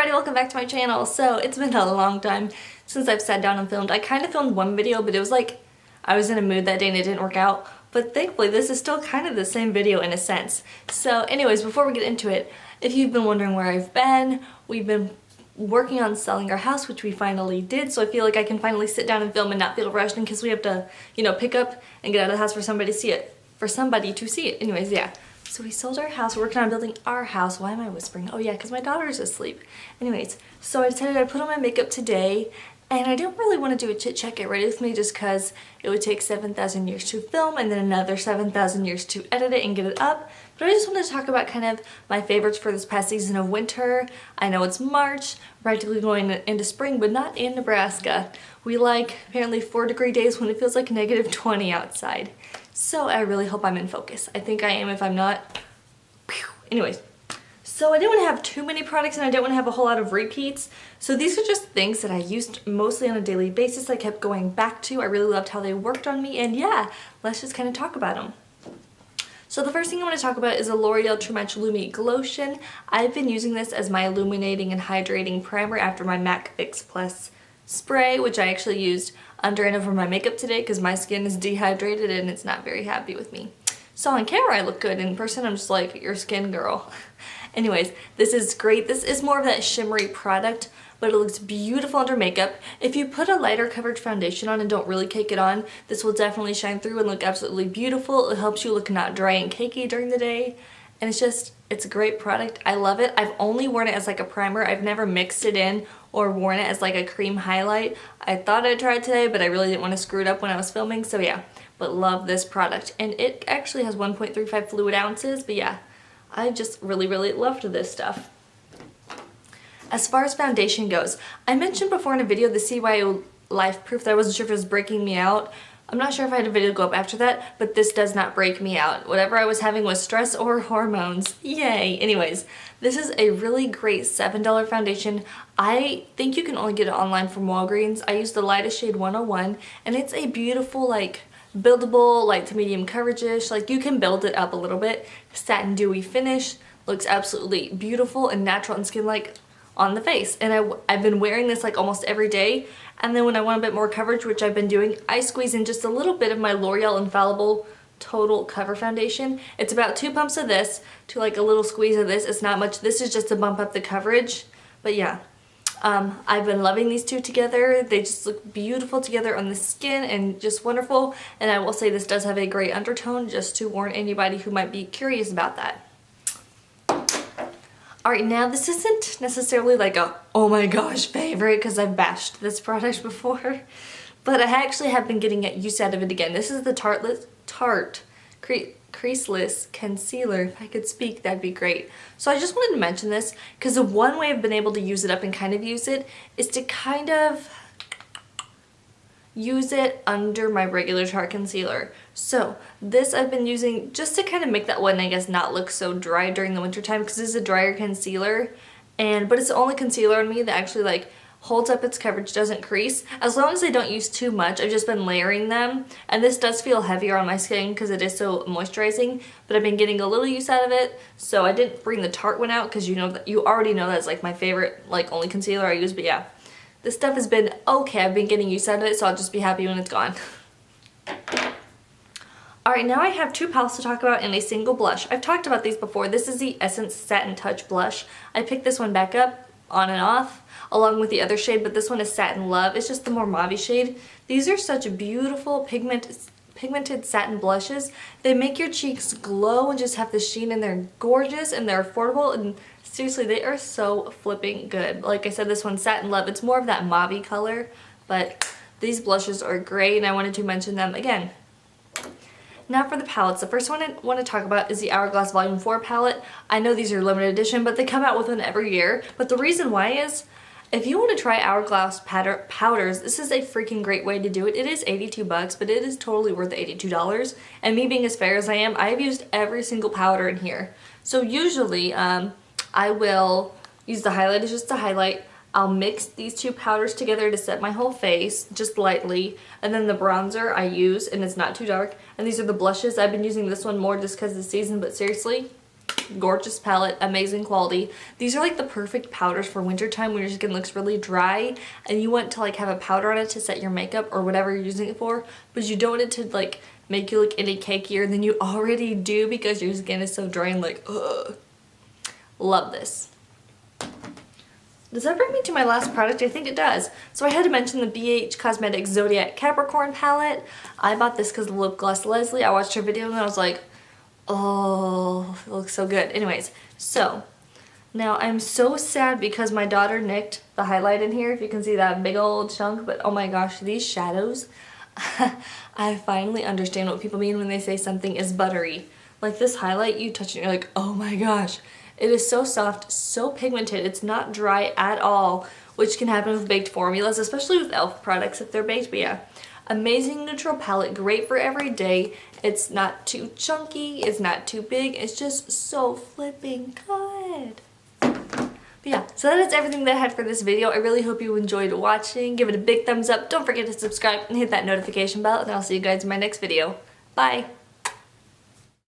everybody, welcome back to my channel. So it's been a long time since I've sat down and filmed. I kind of filmed one video, but it was like I was in a mood that day and it didn't work out. But thankfully this is still kind of the same video in a sense. So anyways, before we get into it, if you've been wondering where I've been, we've been working on selling our house, which we finally did. So I feel like I can finally sit down and film and not feel rushed in case we have to, you know, pick up and get out of the house for somebody to see it. Anyways, yeah. So we sold our house, we're working on building our house. Why am I whispering? Oh yeah, because my daughter's asleep. Anyways, so I decided I'd put on my makeup today, and I don't really want to do a chit chat get ready with me just because it would take 7,000 years to film and then another 7,000 years to edit it and get it up. But I just wanted to talk about kind of my favorites for this past season of winter. I know it's March, practically going into spring, but not in Nebraska. We like apparently 4-degree days when it feels like negative 20 outside. So I really hope I'm in focus. I think I am. If I'm not, anyways. So I didn't want to have too many products and I didn't want to have a whole lot of repeats. So these are just things that I used mostly on a daily basis. I kept going back to. I really loved how they worked on me, and yeah, let's just kind of talk about them. So the first thing I want to talk about is a L'Oreal True Match Lumi Glotion. I've been using this as my illuminating and hydrating primer after my MAC Fix Plus spray, which I actually used under and over my makeup today because my skin is dehydrated and it's not very happy with me. So on camera I look good, in person I'm just like, your skin girl. Anyways, this is great. This is more of that shimmery product, but it looks beautiful under makeup. If you put a lighter coverage foundation on and don't really cake it on, this will definitely shine through and look absolutely beautiful. It helps you look not dry and cakey during the day. And it's a great product. I love it. I've only worn it as like a primer. I've never mixed it in or worn it as like a cream highlight. I thought I'd try it today, but I really didn't want to screw it up when I was filming, so yeah. But love this product. And it actually has 1.35 fluid ounces, but yeah, I just really loved this stuff. As far as foundation goes, I mentioned before in a video the CYO Lifeproof that I wasn't sure if it was breaking me out. I'm not sure if I had a video go up after that, but this does not break me out. Whatever I was having was stress or hormones. Yay! Anyways, this is a really great $7 foundation. I think you can only get it online from Walgreens. I used the lightest shade 101, and it's a beautiful, like, buildable, light to medium coverage-ish. Like, you can build it up a little bit. Satin dewy finish. Looks absolutely beautiful and natural and skin-like on the face. And I've been wearing this like almost every day, and then when I want a bit more coverage, which I've been doing, I squeeze in just a little bit of my L'Oreal Infallible Total Cover Foundation. It's about 2 pumps of this to like a little squeeze of this. It's not much. This is just to bump up the coverage, but yeah. I've been loving these two together. They just look beautiful together on the skin and just wonderful. And I will say this does have a gray undertone, just to warn anybody who might be curious about that. Alright, now this isn't necessarily like a oh my gosh favorite because I've bashed this product before, but I actually have been getting use out of it again. This is the Tarte Creaseless Concealer. If I could speak, that'd be great. So I just wanted to mention this because the one way I've been able to use it up and kind of use it is to kind of use it under my regular Tarte concealer. So this I've been using just to kind of make that one, I guess, not look so dry during the winter time because this is a drier concealer, but it's the only concealer on me that actually like holds up its coverage, doesn't crease. As long as I don't use too much, I've just been layering them, and this does feel heavier on my skin because it is so moisturizing, but I've been getting a little use out of it. So I didn't bring the Tarte one out because you already know that's like my favorite, like only concealer I use, but yeah. This stuff has been okay. I've been getting use out of it, so I'll just be happy when it's gone. Alright, now I have 2 palettes to talk about and a single blush. I've talked about these before. This is the Essence Satin Touch Blush. I picked this one back up, on and off, along with the other shade, but this one is Satin Love. It's just the more mauve shade. These are such beautiful pigmented satin blushes. They make your cheeks glow and just have the sheen, and they're gorgeous and they're affordable, and seriously, they are so flipping good. Like I said, this one's Satin Love. It's more of that mauve color, but these blushes are great and I wanted to mention them again. Now for the palettes. The first one I want to talk about is the Hourglass Volume 4 palette. I know these are limited edition, but they come out with one every year. But the reason why is, if you want to try Hourglass powders, this is a freaking great way to do it. It is 82 bucks, but it is totally worth the $82. And me being as fair as I am, I've used every single powder in here. So usually, I will use the highlight just to highlight. I'll mix these 2 powders together to set my whole face, just lightly. And then the bronzer I use, and it's not too dark. And these are the blushes. I've been using this one more just because of the season, but seriously, gorgeous palette, amazing quality. These are like the perfect powders for wintertime when your skin looks really dry and you want to like have a powder on it to set your makeup or whatever you're using it for, but you don't want it to like make you look any cakier than you already do because your skin is so dry and like, ugh. Love this. Does that bring me to my last product? I think it does. So I had to mention the BH Cosmetics Zodiac Capricorn palette. I bought this because of Lip Gloss Leslie. I watched her video and I was like, oh, it looks so good. Anyways, so now I'm so sad because my daughter nicked the highlight in here. If you can see that big old chunk, but oh my gosh, these shadows. I finally understand what people mean when they say something is buttery. Like this highlight, you touch it and you're like, oh my gosh. It is so soft, so pigmented, it's not dry at all, which can happen with baked formulas, especially with e.l.f. products if they're baked, but yeah. Amazing neutral palette, great for every day. It's not too chunky, it's not too big, it's just so flipping good. But yeah, so that is everything that I had for this video. I really hope you enjoyed watching. Give it a big thumbs up, don't forget to subscribe and hit that notification bell, and I'll see you guys in my next video. Bye!